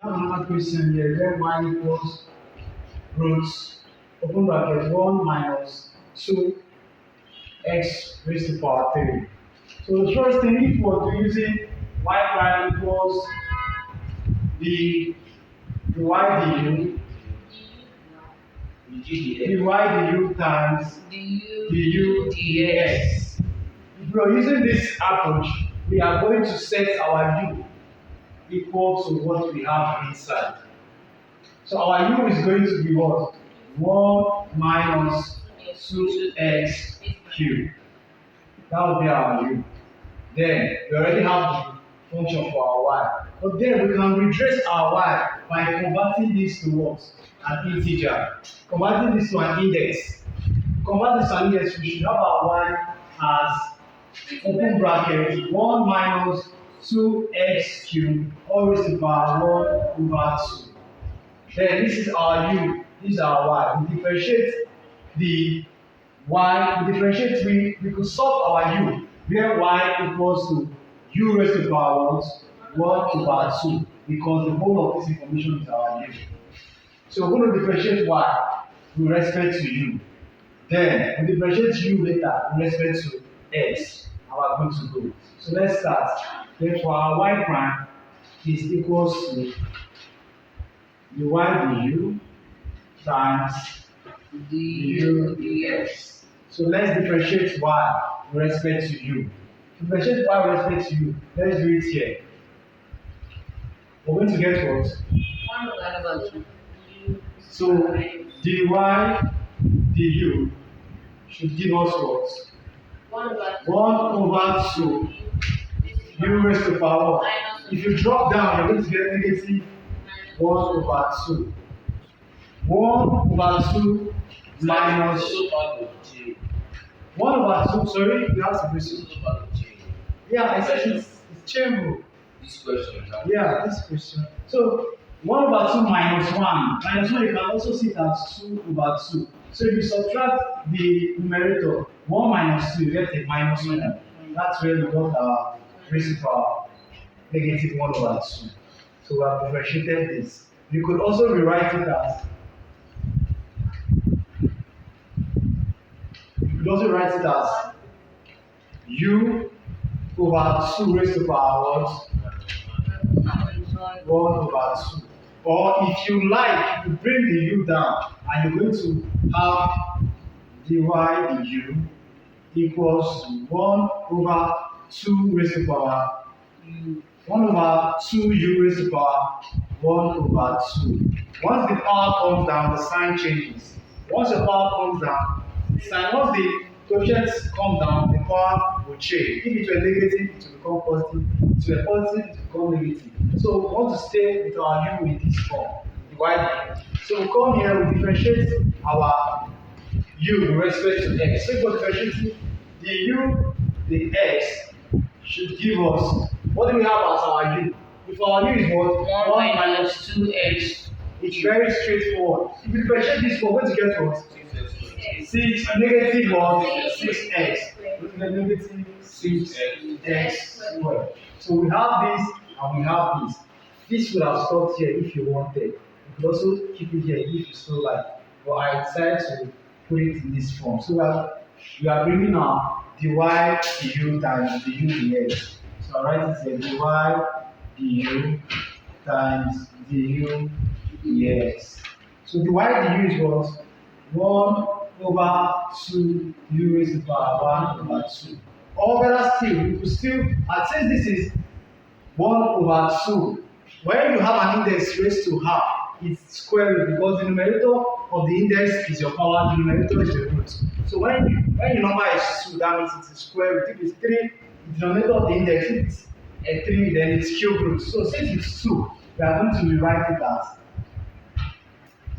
I have another question here where y equals root open bracket 1 minus 2 x raised to power 3. So the first thing, if we're using y prime equals the y du, the y du times the u dx. If we are using this approach, we are going to set our u equal to what we have inside. So our u is going to be what? 1 minus 2x cubed. That will be our u. Then we already have the function for our y. But then we can redress our y by converting this to what? An integer. Converting this to an index. Convert this to an index, we should have our y as open bracket 1 minus 2x cubed all raised to the power 1 over 2. Then this is our u, this is our y. We differentiate the y, we could solve our u where y equals to u raised to the power 1 over 2 because the whole of this information is our u. So we're going to differentiate y with respect to u. Then we differentiate u later with respect to x. How are we going to go? So let's start. Therefore our y prime is equals to the y du times the u dx. So let's differentiate y with respect to u. To differentiate y with respect to u, let's do it here. We're going to get what? So dy du should give us what? 1 over 2 u raised to the power. If you drop down, you're going to get negative 1 over 2. 1 over 2 minus 1 over 2. Sorry, you have to question. Yeah, I said it's chain rule. This question. Yeah, this question. So 1 over 2 minus 1. Minus 1 you can also see it as 2 over 2. So if you subtract the numerator, 1 minus 2, you get a minus 1. That's where we got our raised to power negative 1 over 2. So we have differentiated this. You could also rewrite it as u over 2 raised to the power what? 1 over 2. Or if you like, you bring the u down and you're going to have dy du equals to 1 over 2 raised to the power 1 over 2 u raised to the power 1 over 2. Once the power comes down, the sign changes. Once the power comes down, the sign, once the coefficients come down, the power will change. If it were negative, it will become positive. If it were positive, it will become negative. So we want to stay with our u in this form, divided. So we come here, we differentiate our u with respect to x. So if we're differentiating the u, the x should give us, what do we have as our u? If our u is what? 1 minus 2x. It's very straightforward. If we differentiate this, we're going to get what? 6 negative 1, 6x. We're going to get negative 6x squared. So we have this and we have this. This would have stopped here if you wanted. You could also keep it here if you still like. But I decided to put it in this form. So we are bringing our dy du times the u dx. So I write it here, dy du times the u dx. So dy du is what? 1 over 2 u raised to the power 1 over 2. Or better still, you could still, since this is 1 over 2, when you have an index raised to half, it's square root because the numerator of the index is your power, the numerator is your root. So when your number is 2, that means it's a square root. If it's 3, the denominator of the index, if it's a 3, then it's cube root. So since it's 2, we are going to rewrite it as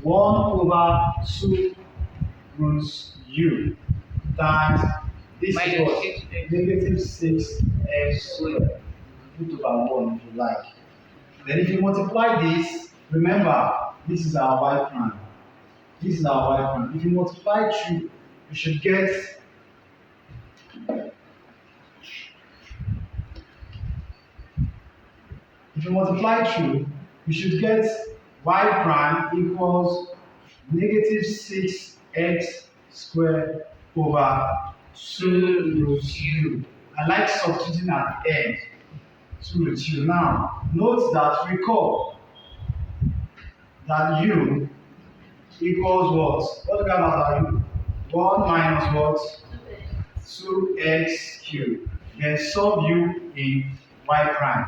1 over 2 root u times this is what? Negative 6x squared. Put over 1 if you like. Then if you multiply this, remember, this is our y prime. This is our y prime. If you multiply through, you should get if you multiply through, we should get y prime equals negative 6x squared over 2 root u. I like substituting at the end 2 root u. Now, note that recall that u equals what? What do we have as our u? 1 minus what? 2x cubed. Then sub u in y prime.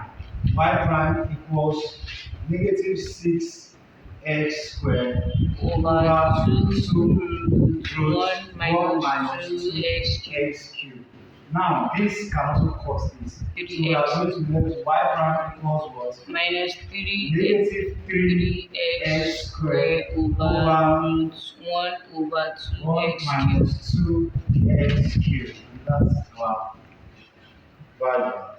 Y prime equals negative 6x squared over 2 root 1 minus 2x cubed. Now, this can also cut this. So we are going to let y prime equals what? minus Negative 3x squared over root 1 over 1 2x cubed. minus 2x cubed. And that's our value.